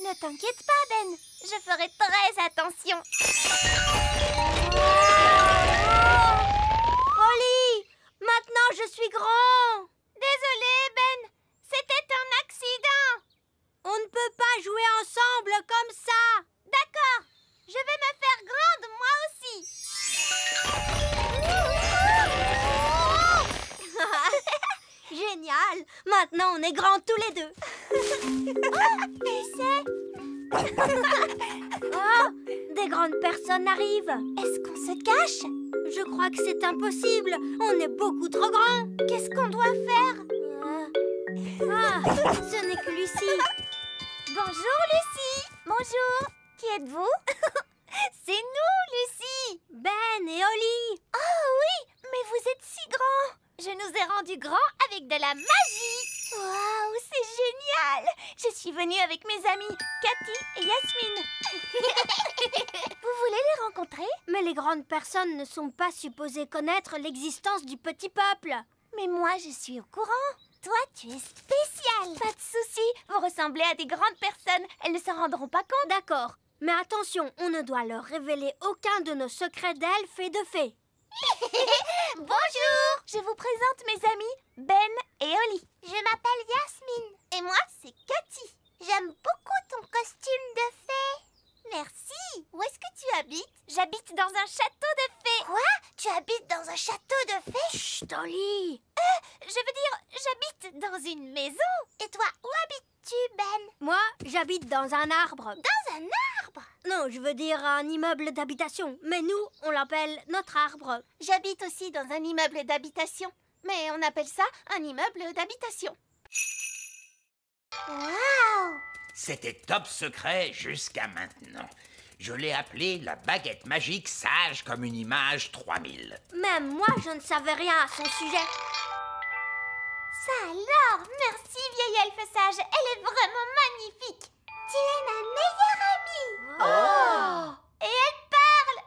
Ne t'inquiète pas, Ben. Je ferai très attention. Holly, maintenant je suis grand. Désolée, Ben. C'était un accident. On ne peut pas jouer ensemble comme ça. D'accord. Je vais me faire grande, moi aussi. Génial. Maintenant on est grands tous les deux. Et c'est... Oh, des grandes personnes arrivent. Est-ce qu'on se cache? Je crois que c'est impossible. On est beaucoup trop grands. Qu'est-ce qu'on doit faire? Ce n'est que Lucie. Bonjour, Lucie. Bonjour. Qui êtes-vous? C'est nous, Lucie. Ben et Holly. Oh oui, mais vous êtes si grands. Je nous ai rendus grands avec de la magie. Waouh, c'est génial. Je suis venue avec mes amis Cathy et Yasmine. Vous voulez les rencontrer? Mais les grandes personnes ne sont pas supposées connaître l'existence du petit peuple. Mais moi, je suis au courant. Toi, tu es spécial. Pas de souci. Vous ressemblez à des grandes personnes. Elles ne s'en rendront pas compte. D'accord. Mais attention, on ne doit leur révéler aucun de nos secrets d'elfes et de fées. Bonjour. Je vous présente mes amis Ben et Holly. Je m'appelle Yasmine. Et moi, c'est Cathy. J'aime beaucoup ton costume de fée. Merci. Où est-ce que tu habites? J'habite dans un château de fées. Quoi? Tu habites dans un château de fées? Chut, Holly. Je veux dire, j'habite dans une maison. Et toi, où habites-tu, Ben? Moi, j'habite dans un arbre. Dans un arbre? Non, je veux dire un immeuble d'habitation. Mais nous, on l'appelle notre arbre. J'habite aussi dans un immeuble d'habitation. Mais on appelle ça un immeuble d'habitation. Waouh! C'était top secret jusqu'à maintenant. Je l'ai appelé la baguette magique sage comme une image 3000. Même moi, je ne savais rien à son sujet. Ça alors! Merci, vieille elfe sage. Elle est vraiment magnifique. Tu es ma meilleure amie. Oh! Et elle parle.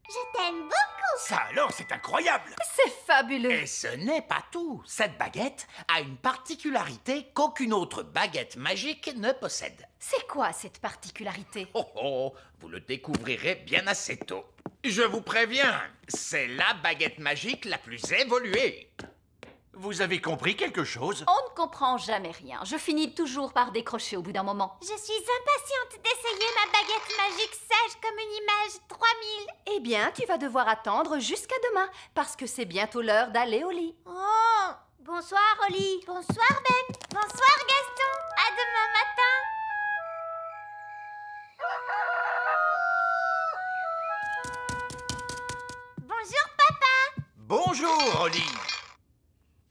Je t'aime beaucoup. Ça alors, c'est incroyable! C'est fabuleux. Et ce n'est pas tout. Cette baguette a une particularité qu'aucune autre baguette magique ne possède. C'est quoi cette particularité? Oh oh, vous le découvrirez bien assez tôt. Je vous préviens, c'est la baguette magique la plus évoluée. Vous avez compris quelque chose? On ne comprend jamais rien. Je finis toujours par décrocher au bout d'un moment. Je suis impatiente d'essayer ma baguette magique sage comme une image 3000. Eh bien, tu vas devoir attendre jusqu'à demain, parce que c'est bientôt l'heure d'aller au lit. Oh! Bonsoir, Holly. Bonsoir, Ben. Bonsoir, Gaston. À demain matin. Bonjour, papa. Bonjour, Holly.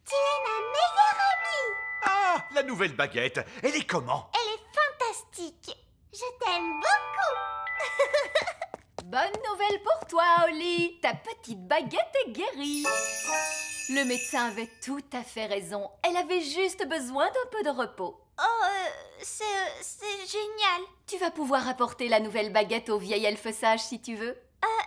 Tu es ma meilleure amie. Ah, la nouvelle baguette. Elle est comment? Elle est fantastique. Je t'aime beaucoup. Bonne nouvelle pour toi, Holly. Ta petite baguette est guérie. Le médecin avait tout à fait raison. Elle avait juste besoin d'un peu de repos. Oh, c'est génial. Tu vas pouvoir apporter la nouvelle baguette au vieil elfe sage si tu veux.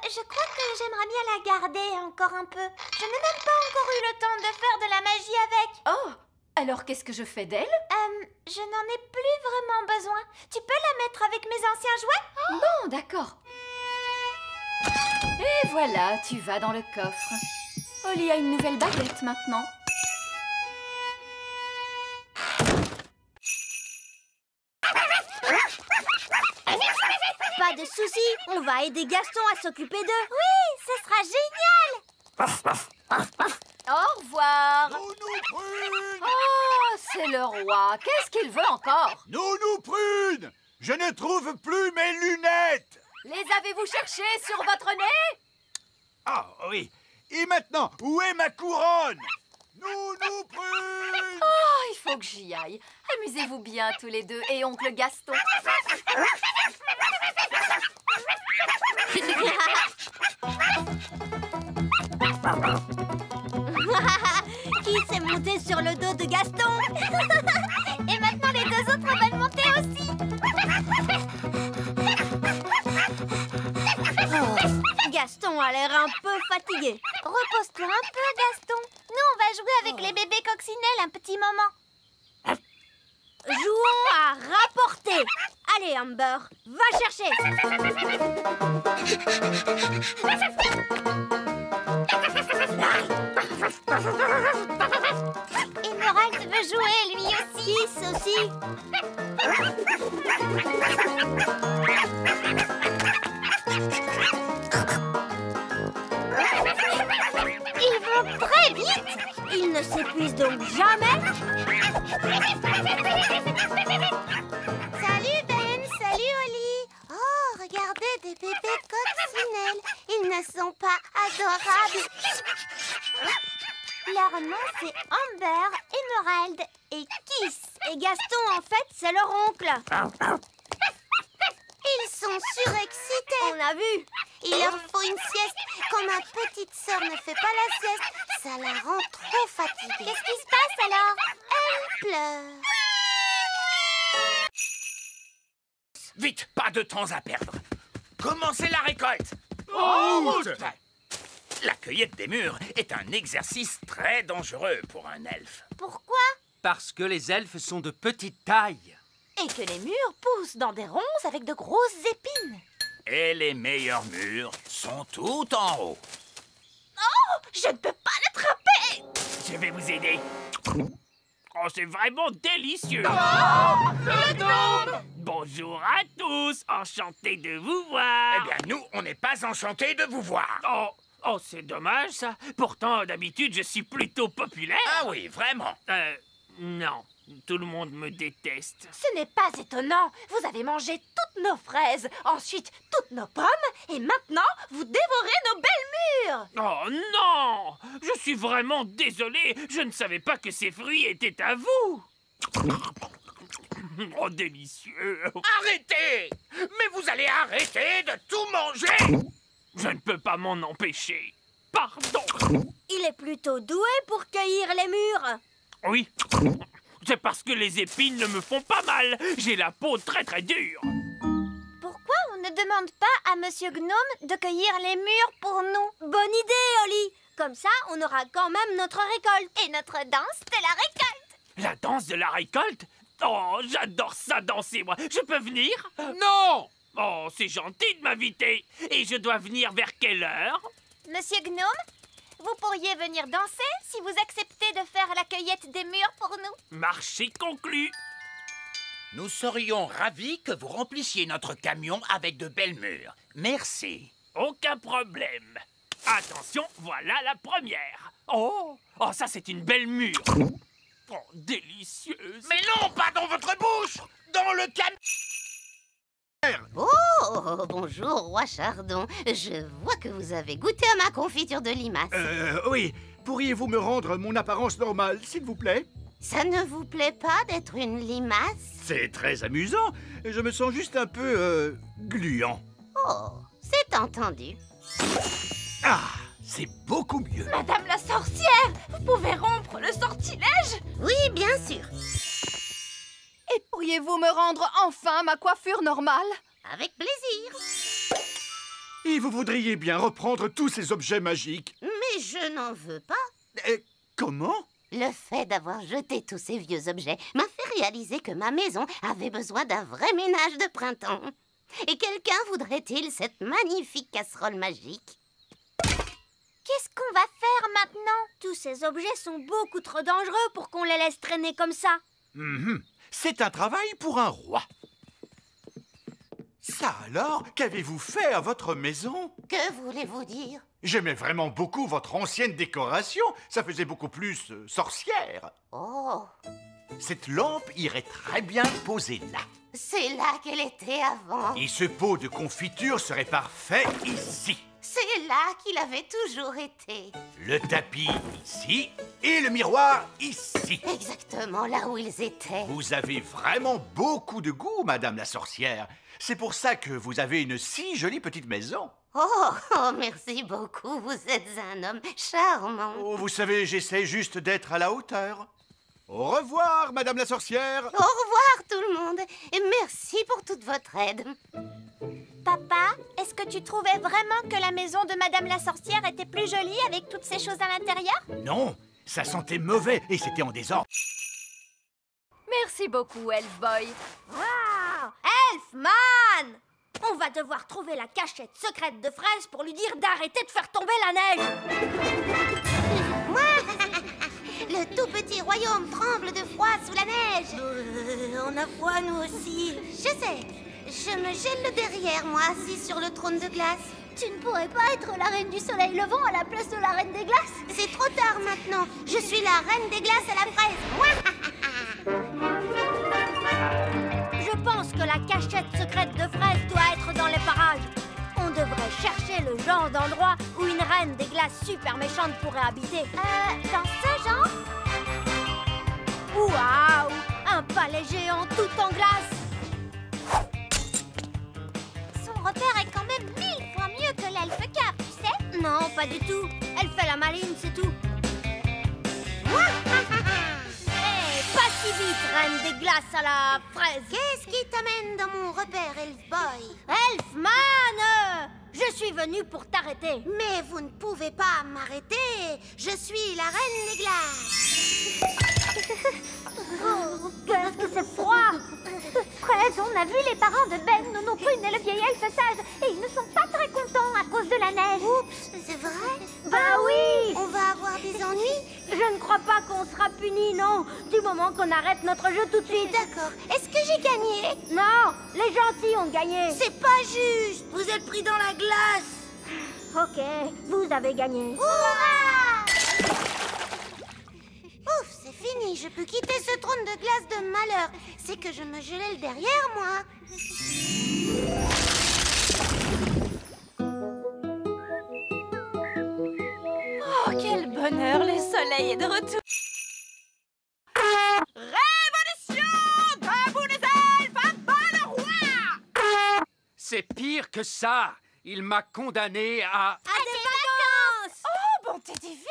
Je crois que j'aimerais bien la garder encore un peu. Je n'ai même pas encore eu le temps de faire de la magie avec. Oh, alors qu'est-ce que je fais d'elle? Je n'en ai plus vraiment besoin. Tu peux la mettre avec mes anciens jouets? Bon, d'accord. Et voilà, tu vas dans le coffre. Holly a une nouvelle baguette maintenant. Pas de soucis, on va aider Gaston à s'occuper d'eux. Oui, ce sera génial. Au revoir. Nounou Prune! Oh, c'est le roi. Qu'est-ce qu'il veut encore? Nounou Prune! Je ne trouve plus mes lunettes! Les avez-vous cherchées sur votre nez? Ah oui. Et maintenant, où est ma couronne? Nounou Prune! Oh, il faut que j'y aille. Amusez-vous bien tous les deux et oncle Gaston. Qui s'est monté sur le dos de Gaston? Et maintenant, les deux autres veulent monter aussi. Gaston a l'air un peu fatigué. Repose-toi un peu, Gaston. Nous, on va jouer avec les bébés coccinelles un petit moment. Jouons à rapporter. Allez, Allez, Amber, va chercher. Emerald veut jouer, lui aussi. Kiss aussi. Ils vont très vite. Ils ne s'épuisent donc jamais. Salut Ben, salut Oli. Oh, regardez des bébés coccinelles. Ils ne sont pas adorables. Leur nom c'est Amber, Emerald et Kiss. Et Gaston, en fait, c'est leur oncle. Ils sont surexcités. On a vu. Il leur faut une sieste. Quand ma petite sœur ne fait pas la sieste, ça la rend trop fatiguée. Qu'est-ce qui se passe alors? Elle pleure. Vite, pas de temps à perdre. Commencez la récolte. En route! La cueillette des mûres est un exercice très dangereux pour un elfe. Pourquoi? Parce que les elfes sont de petite taille. Et que les mûres poussent dans des ronces avec de grosses épines. Et les meilleurs mûres sont tout en haut. Je ne peux pas l'attraper. Je vais vous aider. Oh, c'est vraiment délicieux. Bonjour à tous, enchanté de vous voir. Eh bien, nous, on n'est pas enchantés de vous voir. Oh, c'est dommage ça. Pourtant, d'habitude, je suis plutôt populaire. Ah oui, vraiment. Non, tout le monde me déteste. Ce n'est pas étonnant. Vous avez mangé toutes nos fraises, ensuite toutes nos pommes, et maintenant vous dévorez nos belles mûres. Oh non! Je suis vraiment désolé. Je ne savais pas que ces fruits étaient à vous. Oh, délicieux. Arrêtez! Mais vous allez arrêter de tout manger! Je ne peux pas m'en empêcher. Pardon. Il est plutôt doué pour cueillir les mûres. Oui, c'est parce que les épines ne me font pas mal. J'ai la peau très très dure. Pourquoi on ne demande pas à Monsieur Gnome de cueillir les mûres pour nous? Bonne idée, Oli. Comme ça, on aura quand même notre récolte. Et notre danse de la récolte. La danse de la récolte? Oh, j'adore ça danser, moi. Je peux venir? Non! Oh, c'est gentil de m'inviter. Et je dois venir vers quelle heure? Monsieur Gnome, vous pourriez venir danser si vous acceptez de faire la cueillette des mûres pour nous. Marché conclu. Nous serions ravis que vous remplissiez notre camion avec de belles mûres. Merci. Aucun problème. Attention, voilà la première. Oh, ça c'est une belle mûre. Oh, délicieuse. Mais non, pas dans votre bouche! Dans le camion! Oh, bonjour, roi Chardon. Je vois que vous avez goûté à ma confiture de limace. Oui. Pourriez-vous me rendre mon apparence normale, s'il vous plaît? Ça ne vous plaît pas d'être une limace? C'est très amusant. Je me sens juste un peu, gluant. Oh, c'est entendu. Ah, c'est beaucoup mieux. Madame la sorcière, vous pouvez rompre le sortilège? Oui, bien sûr. Et pourriez-vous me rendre enfin ma coiffure normale? Avec plaisir. Et vous voudriez bien reprendre tous ces objets magiques. Mais je n'en veux pas. Comment? Le fait d'avoir jeté tous ces vieux objets m'a fait réaliser que ma maison avait besoin d'un vrai ménage de printemps. Et quelqu'un voudrait-il cette magnifique casserole magique? Qu'est-ce qu'on va faire maintenant? Tous ces objets sont beaucoup trop dangereux pour qu'on les laisse traîner comme ça. C'est un travail pour un roi. Ça alors, qu'avez-vous fait à votre maison? Que voulez-vous dire? J'aimais vraiment beaucoup votre ancienne décoration. Ça faisait beaucoup plus sorcière. Oh, Cette lampe irait très bien posée là. c'est là qu'elle était avant. Et ce pot de confiture serait parfait ici. C'est là qu'il avait toujours été. Le tapis ici et le miroir ici. Exactement là où ils étaient. Vous avez vraiment beaucoup de goût, Madame la sorcière. C'est pour ça que vous avez une si jolie petite maison. Oh, merci beaucoup. Vous êtes un homme charmant. Oh, vous savez, j'essaie juste d'être à la hauteur. Au revoir, Madame la sorcière. Au revoir tout le monde et merci pour toute votre aide. Papa, est-ce que tu trouvais vraiment que la maison de Madame la sorcière était plus jolie avec toutes ces choses à l'intérieur? Non, ça sentait mauvais et c'était en désordre. Merci beaucoup, Elf Boy. Wow! Elfman! On va devoir trouver la cachette secrète de Fraise pour lui dire d'arrêter de faire tomber la neige. Le tout petit royaume tremble de froid sous la neige. On a froid, nous aussi. Je sais. Je me gèle le derrière, moi, assis sur le trône de glace. Tu ne pourrais pas être la reine du soleil levant à la place de la reine des glaces? C'est trop tard maintenant. Je suis la reine des glaces à la fraise. Je pense que la cachette secrète de Fraise doit être dans les parages. On devrait chercher le genre d'endroit où une reine des glaces super méchante pourrait habiter. Dans ce genre? Waouh! Un palais géant tout en glace! Son repère est quand même 1000 fois mieux que l'elfe car, tu sais? Non, pas du tout. Elle fait la maline, c'est tout. Hey, pas si vite, reine des glaces à la fraise. Qu'est-ce qui t'amène dans mon repère, Elf Boy? Elfman! Je suis venue pour t'arrêter. Mais vous ne pouvez pas m'arrêter. Je suis la reine des glaces. Oh, qu'est-ce que c'est froid! Fraise, on a vu les parents de Ben, Nono Prune et le vieil elfe sage, et ils ne sont pas très contents à cause de la neige. Oups, c'est vrai? Bah oui! On va avoir des ennuis? Je ne crois pas qu'on sera punis, non, du moment qu'on arrête notre jeu tout de suite. D'accord. Est-ce que j'ai gagné? Non, les gentils ont gagné. C'est pas juste. Vous êtes pris dans la glace. Ok, vous avez gagné. Hurrah! Ouf, c'est fini. Je peux quitter ce trône de glace de malheur. C'est que je me gelais le derrière, moi. Oh, quel bonheur, le soleil est de retour. Révolution! Debout les elfes, à bas le roi! C'est pire que ça. Il m'a condamné à... À des vacances! Oh, bonté divine!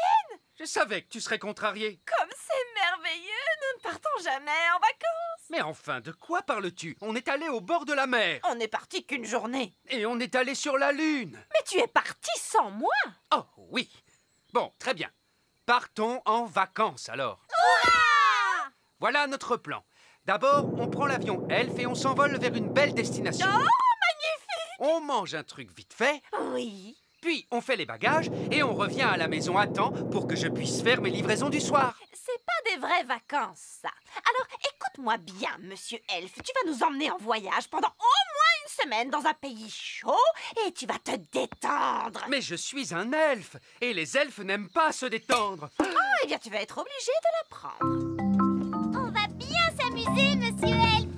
Je savais que tu serais contrarié. Comme c'est merveilleux, nous ne partons jamais en vacances. Mais enfin, de quoi parles-tu? On est allé au bord de la mer. On n'est parti qu'une journée. Et on est allé sur la Lune. Mais tu es parti sans moi. Oh, oui. Bon, très bien. Partons en vacances, alors. Hurrah! Voilà notre plan. D'abord, on prend l'avion Elf et on s'envole vers une belle destination. Oh, magnifique! On mange un truc vite fait, Oui. puis on fait les bagages et on revient à la maison à temps pour que je puisse faire mes livraisons du soir. C'est pas des vraies vacances, ça. Alors, écoute-moi bien, monsieur Elfe. Tu vas nous emmener en voyage pendant au moins une semaine dans un pays chaud et tu vas te détendre. Mais je suis un elfe et les elfes n'aiment pas se détendre. Ah, eh bien, tu vas être obligé de l'apprendre. On va bien s'amuser, monsieur Elf.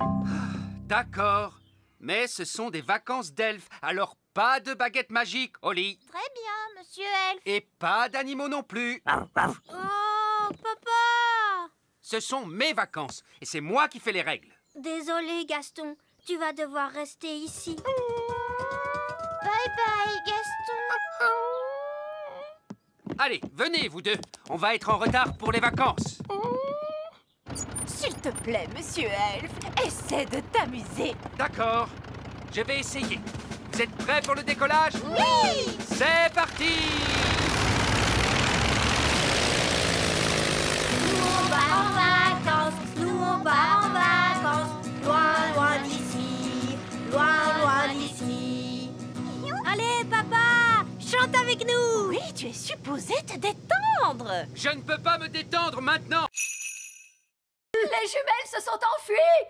D'accord, mais ce sont des vacances d'elfes, alors pas de baguette magique, Oli. Très bien, monsieur Elf. Et pas d'animaux non plus. Oh, papa! Ce sont mes vacances et c'est moi qui fais les règles. Désolé, Gaston. Tu vas devoir rester ici. Bye bye, Gaston. Allez, venez vous deux. On va être en retard pour les vacances. S'il te plaît, monsieur Elfe, essaie de t'amuser. D'accord, je vais essayer. Vous êtes prêts pour le décollage? Oui! C'est parti! Nous on va en vacances, nous on va en vacances, loin, loin d'ici, loin, loin d'ici. Allez, papa, chante avec nous. Oui, tu es supposé te détendre. Je ne peux pas me détendre maintenant. Les jumelles se sont enfuies.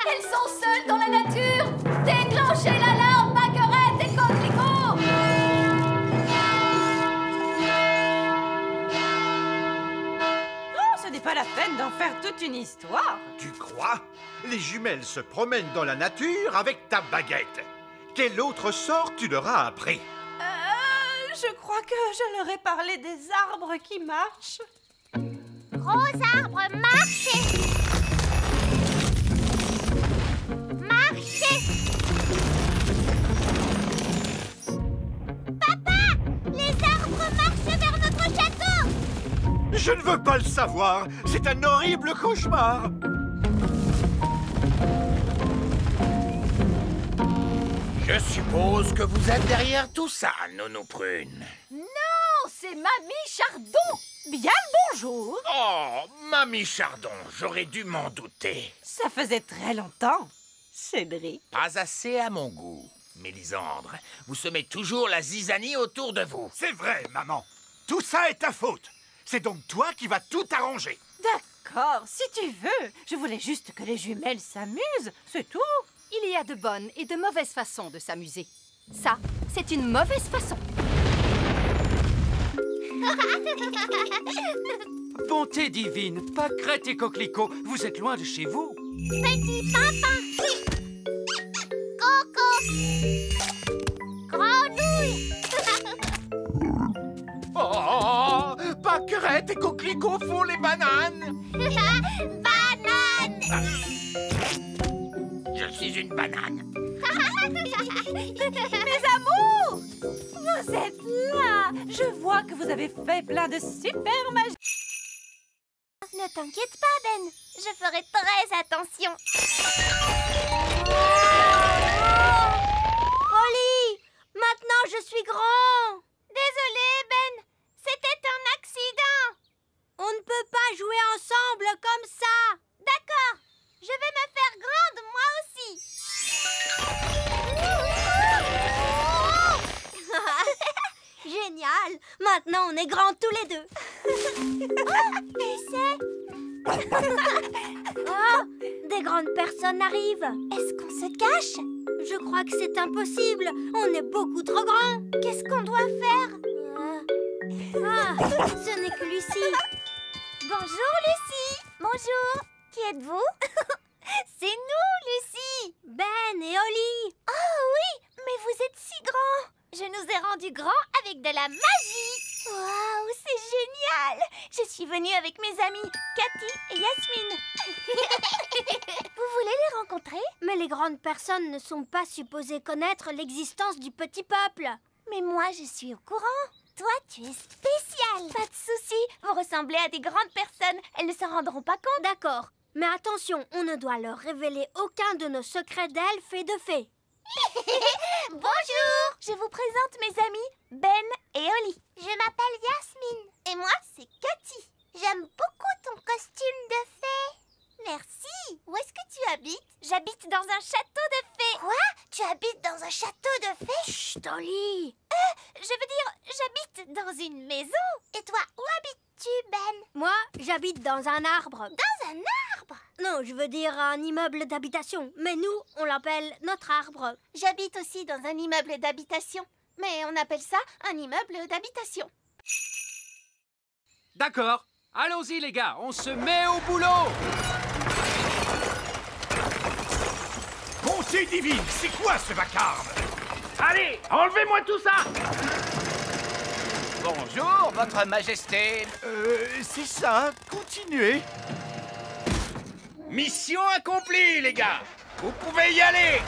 Elles sont seules dans la nature. Déclenchez l'alarme, Baguerette et Coquelicot. Oh, ce n'est pas la peine d'en faire toute une histoire. Tu crois? Les jumelles se promènent dans la nature avec ta baguette. Quel autre sort tu leur as appris? Je crois que je leur ai parlé des arbres qui marchent. Gros arbre, marchez! Marchez! Papa! Les arbres marchent vers notre château! Je ne veux pas le savoir. C'est un horrible cauchemar. Je suppose que vous êtes derrière tout ça, Nono Prune. Non, c'est Mamie Chardon. Bien le Bonjour. Oh, Mamie Chardon, j'aurais dû m'en douter. Ça faisait très longtemps, Cédric. Pas assez à mon goût. Mélisandre, vous semez toujours la zizanie autour de vous. C'est vrai, maman. Tout ça est ta faute. C'est donc toi qui vas tout arranger. D'accord, si tu veux. Je voulais juste que les jumelles s'amusent, c'est tout. Il y a de bonnes et de mauvaises façons de s'amuser. Ça, c'est une mauvaise façon. Bonté divine, pâquerette et coquelicot, vous êtes loin de chez vous. Petit papa. Coco. Grenouille. Oh, pâquerette et coquelicot font les bananes. Banane. Je suis une banane. Mes amours, vous êtes là. Je vois que vous avez fait plein de super magie. Ne t'inquiète pas, Ben. Je ferai très attention. Oli, maintenant je suis grand. Désolé, Ben. C'était un accident. On ne peut pas jouer ensemble comme ça. D'accord. Je vais me faire grande, moi aussi. Génial. Maintenant on est grands tous les deux. Mais c'est... Oh, des grandes personnes arrivent. Est-ce qu'on se cache? Je crois que c'est impossible. On est beaucoup trop grands. Qu'est-ce qu'on doit faire? Ce n'est que Lucie. Bonjour, Lucie. Bonjour. Qui êtes-vous? C'est nous, Lucie. Ben et Oli. Oh oui, mais vous êtes si grands. Je nous ai rendus grands avec de la magie. Waouh, c'est génial. Je suis venue avec mes amis, Cathy et Yasmine. Vous voulez les rencontrer? Mais les grandes personnes ne sont pas supposées connaître l'existence du petit peuple. Mais moi, je suis au courant. Toi, tu es spécial. Pas de souci. Vous ressemblez à des grandes personnes. Elles ne se rendront pas compte. D'accord. Mais attention, on ne doit leur révéler aucun de nos secrets d'elfes et de fées. Bonjour. Je vous présente mes amis, Ben et Oli. Je m'appelle Yasmine. Et moi, c'est Cathy. J'aime beaucoup ton costume de fée. Merci. Où est-ce que tu habites? J'habite dans un château de fées. Quoi? Tu habites dans un château de fées? Chut, Oli. Je veux dire, j'habite dans une maison. Et toi, où habites-tu, Ben? Moi, j'habite dans un arbre. Dans un arbre? Non, je veux dire un immeuble d'habitation. Mais nous, on l'appelle notre arbre. J'habite aussi dans un immeuble d'habitation. Mais on appelle ça un immeuble d'habitation. D'accord, allons-y les gars, on se met au boulot. Bonté divine, c'est quoi ce vacarme? Allez, enlevez-moi tout ça. Bonjour, votre majesté. C'est ça, continuez. Mission accomplie, les gars. Vous pouvez y aller.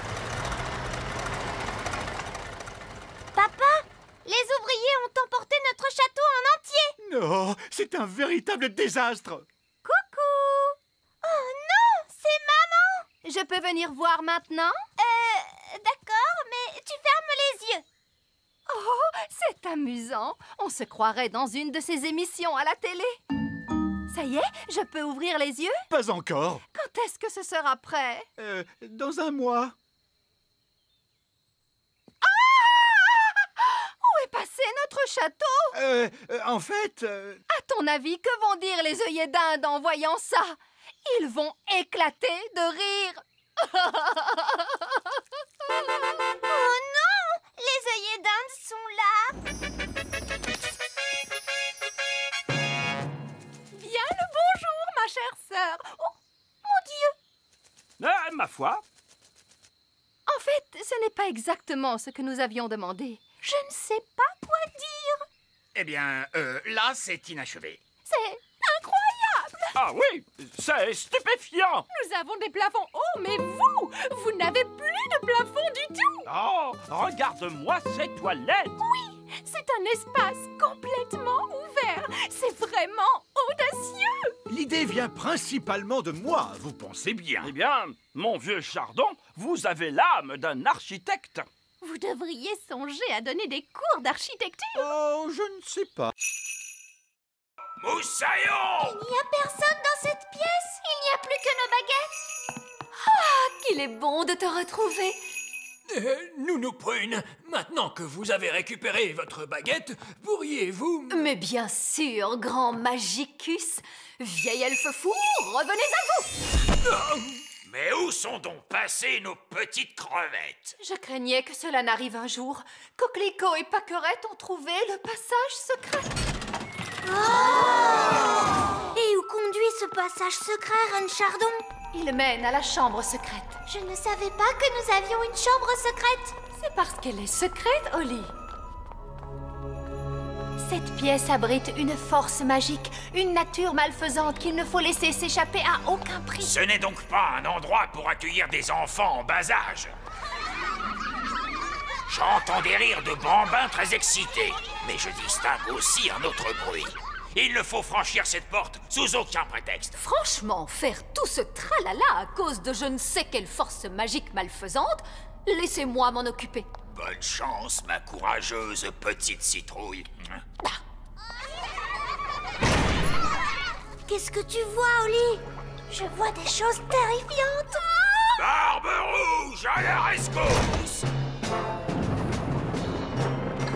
Papa, les ouvriers ont emporté notre château en entier. Non, c'est un véritable désastre. Coucou. Oh non, c'est maman. Je peux venir voir maintenant? D'accord, mais tu fermes les yeux. Oh, c'est amusant. On se croirait dans une de ces émissions à la télé. Ça y est, je peux ouvrir les yeux? Pas encore. Quand est-ce que ce sera prêt? Dans un mois. Où est passé notre château? En fait... À ton avis, que vont dire les œillets d'Inde en voyant ça? Ils vont éclater de rire. Oh non, les œillets d'Inde sont là. Bien le bonjour, ma chère sœur. Oh, mon Dieu! Ma foi. En fait, ce n'est pas exactement ce que nous avions demandé. Je ne sais pas quoi dire. Eh bien, là, c'est inachevé. C'est incroyable! Ah oui, c'est stupéfiant. Nous avons des plafonds hauts, mais vous n'avez plus de plafond du tout! Oh, regarde-moi ces toilettes. C'est un espace complètement ouvert. C'est vraiment audacieux. L'idée vient principalement de moi, vous pensez bien. Eh bien, mon vieux Chardon, vous avez l'âme d'un architecte. Vous devriez songer à donner des cours d'architecture. Oh, je ne sais pas. Moussaillon! Il n'y a personne dans cette pièce. Il n'y a plus que nos baguettes. Qu'il est bon de te retrouver. Nounou Prune, maintenant que vous avez récupéré votre baguette, pourriez-vous... Mais bien sûr, grand Magicus. Vieil elfe fou, revenez à vous. Mais où sont donc passées nos petites crevettes? Je craignais que cela n'arrive un jour. Coquelicot et Pâquerette ont trouvé le passage secret. Et où conduit ce passage secret, Reine Chardon? Il mène à la chambre secrète. Je ne savais pas que nous avions une chambre secrète. C'est parce qu'elle est secrète, Holly. Cette pièce abrite une force magique, une nature malfaisante qu'il ne faut laisser s'échapper à aucun prix. Ce n'est donc pas un endroit pour accueillir des enfants en bas âge. J'entends des rires de bambins très excités, mais je distingue aussi un autre bruit. Il ne faut franchir cette porte sous aucun prétexte. Franchement, faire tout ce tralala à cause de je ne sais quelle force magique malfaisante, laissez-moi m'en occuper. Bonne chance, ma courageuse petite citrouille. Qu'est-ce que tu vois, Holly? Je vois des choses terrifiantes. Barbe rouge à la rescousse!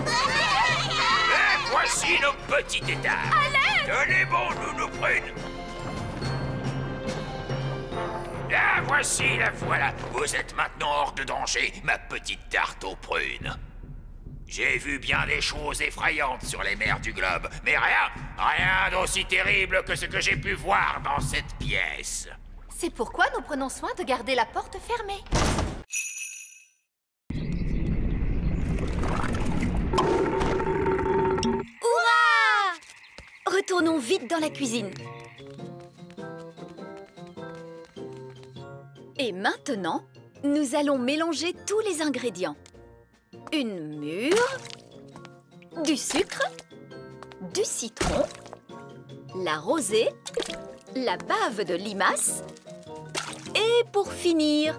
Et voici nos petits états. Tenez bon, Nounou Prune. La voici, la voilà. Vous êtes maintenant hors de danger, ma petite tarte aux prunes. J'ai vu bien des choses effrayantes sur les mers du globe, mais rien d'aussi terrible que ce que j'ai pu voir dans cette pièce. C'est pourquoi nous prenons soin de garder la porte fermée. Hurrah! Retournons vite dans la cuisine. Et maintenant, nous allons mélanger tous les ingrédients. Une mûre, du sucre, du citron, la rosée, la bave de limace et pour finir,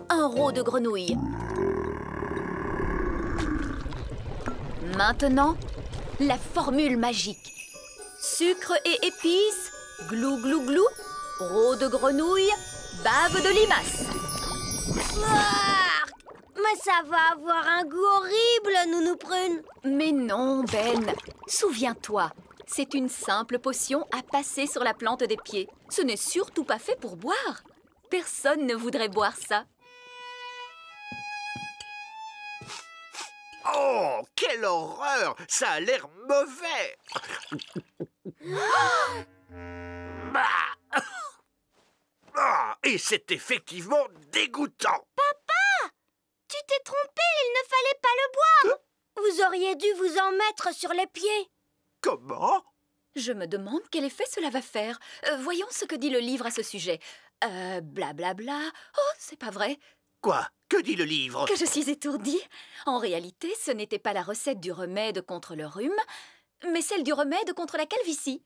un rot de grenouille. Maintenant, la formule magique. Sucre et épices, glou glou glou, rot de grenouille, bave de limace. Mais ça va avoir un goût horrible, Nounou Prune. Mais non, Ben. Souviens-toi, c'est une simple potion à passer sur la plante des pieds. Ce n'est surtout pas fait pour boire. Personne ne voudrait boire ça. Oh, quelle horreur! Ça a l'air mauvais! Et c'est effectivement dégoûtant! Tu t'es trompé, il ne fallait pas le boire. Vous auriez dû vous en mettre sur les pieds. Comment? Je me demande quel effet cela va faire. Voyons ce que dit le livre à ce sujet. Blablabla. Oh, c'est pas vrai. Quoi? Que dit le livre? Que je suis étourdie. En réalité, ce n'était pas la recette du remède contre le rhume, mais celle du remède contre la calvitie.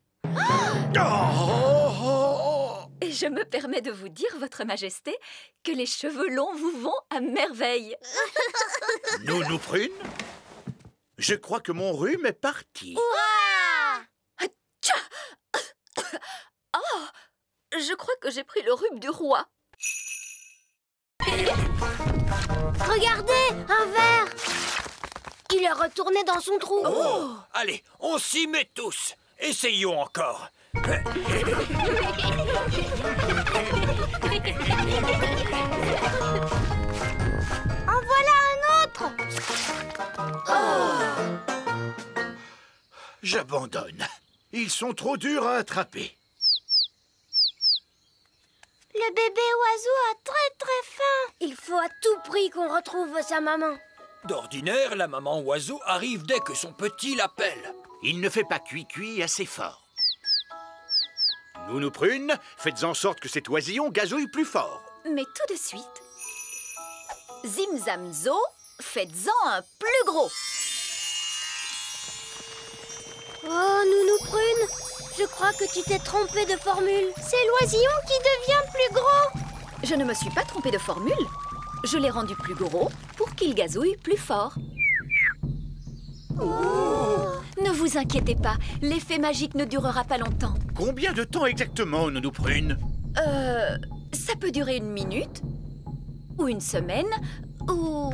Et je me permets de vous dire, Votre Majesté, que les cheveux longs vous vont à merveille. Nounou Prune? Je crois que mon rhume est parti. Oh, je crois que j'ai pris le rhume du roi. Regardez, un verre. Il est retourné dans son trou. Oh, allez, on s'y met tous. Essayons encore. En voilà un autre. J'abandonne. Ils sont trop durs à attraper. Le bébé oiseau a très faim. Il faut à tout prix qu'on retrouve sa maman. D'ordinaire, la maman oiseau arrive dès que son petit l'appelle. Il ne fait pas cuit assez fort. Nounou Prune, faites en sorte que cet oisillon gazouille plus fort. Mais tout de suite, Zimzamzo, faites-en un plus gros. Oh, Nounou Prune, je crois que tu t'es trompée de formule. C'est l'oisillon qui devient plus gros. Je ne me suis pas trompée de formule. Je l'ai rendu plus gros pour qu'il gazouille plus fort. Ne Ne vous inquiétez pas, l'effet magique ne durera pas longtemps. Combien de temps exactement, Nounou Prune? Ça peut durer 1 minute, ou 1 semaine, ou...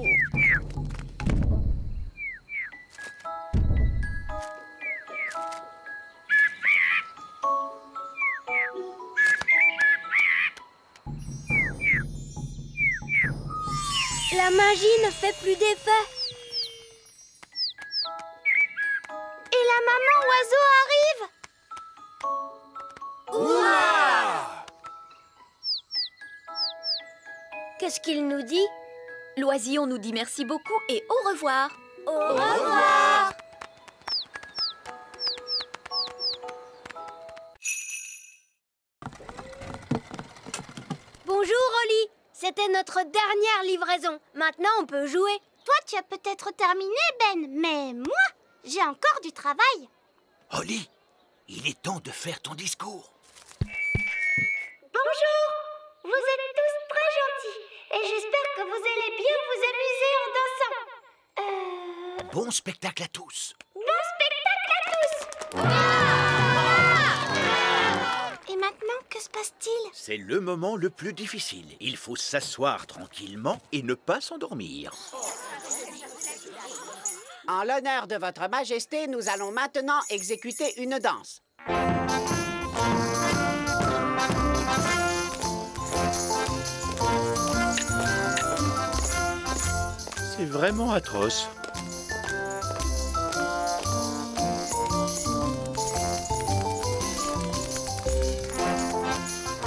La magie ne fait plus d'effet. Et la maman oiseau arrive. Ouah! Qu'est-ce qu'il nous dit? L'oisillon nous dit merci beaucoup et au revoir. Au revoir. Bonjour, Oli. C'était notre dernière livraison. Maintenant, on peut jouer. Toi, tu as peut-être terminé, Ben, mais moi, j'ai encore du travail. Oli, il est temps de faire ton discours. Bonjour. Vous êtes tous très gentils et j'espère que vous allez bien vous amuser en dansant. Bon spectacle à tous. Bon spectacle à tous. Et maintenant, que se passe-t-il? C'est le moment le plus difficile. Il faut s'asseoir tranquillement et ne pas s'endormir. En l'honneur de votre majesté, nous allons maintenant exécuter une danse. C'est vraiment atroce.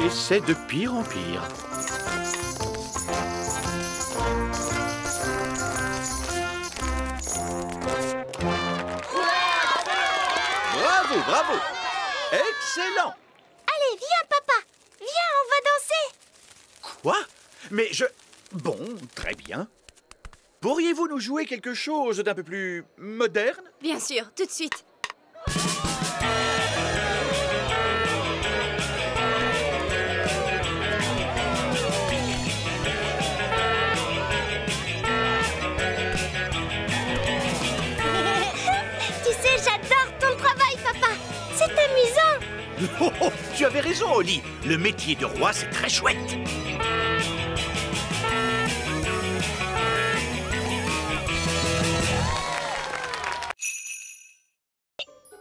Et c'est de pire en pire. Bravo, bravo! Excellent! Allez, viens, papa. Viens, on va danser. Quoi? Mais je... Bon, très bien. Pourriez-vous nous jouer quelque chose d'un peu plus moderne? Bien sûr, tout de suite. Tu sais, j'adore ton travail, papa. C'est amusant. Oh, oh, tu avais raison, Oli. Le métier de roi, c'est très chouette.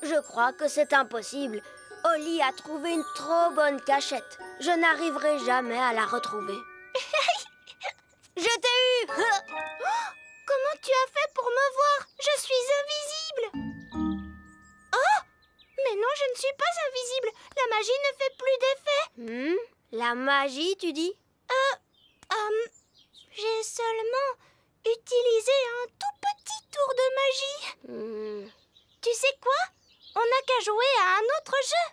Je crois que c'est impossible. Oli a trouvé une trop bonne cachette. Je n'arriverai jamais à la retrouver. Je t'ai eu. Comment tu as fait pour me voir? Je suis invisible. Oh! Mais non, je ne suis pas invisible. La magie ne fait plus d'effet. La magie, tu dis? J'ai seulement utilisé un tout petit tour de magie. Tu sais quoi? On n'a qu'à jouer à un autre jeu.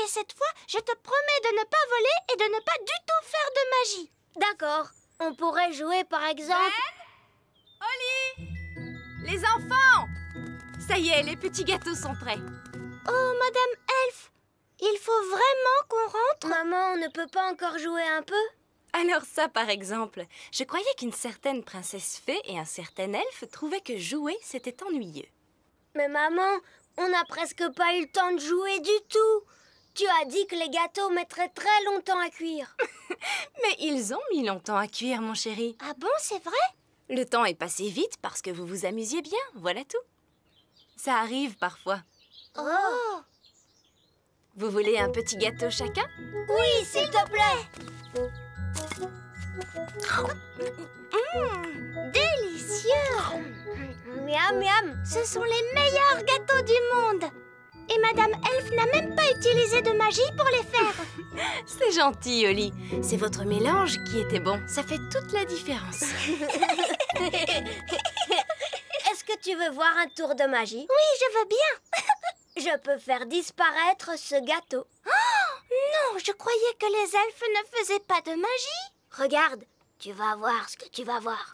Et cette fois, je te promets de ne pas voler et de ne pas du tout faire de magie. D'accord. On pourrait jouer, par exemple... Oli! Les enfants! Ça y est, les petits gâteaux sont prêts. Oh, Madame Elf, il faut vraiment qu'on rentre. Maman, on ne peut pas encore jouer un peu? Alors ça, par exemple, je croyais qu'une certaine princesse fée et un certain elfe trouvaient que jouer, c'était ennuyeux. Mais maman, on n'a presque pas eu le temps de jouer du tout. Tu as dit que les gâteaux mettraient très longtemps à cuire. Mais ils ont mis longtemps à cuire, mon chéri. Ah bon, c'est vrai? Le temps est passé vite parce que vous vous amusiez bien, voilà tout. Ça arrive parfois. Oh! Vous voulez un petit gâteau chacun? Oui, s'il te plaît. Délicieux! Miam, miam. Ce sont les meilleurs gâteaux du monde. Et Madame Elf n'a même pas utilisé de magie pour les faire. C'est gentil, Oli. C'est votre mélange qui était bon. Ça fait toute la différence. Est-ce que tu veux voir un tour de magie? Oui, je veux bien. Je peux faire disparaître ce gâteau. Non, je croyais que les elfes ne faisaient pas de magie. Regarde, tu vas voir ce que tu vas voir.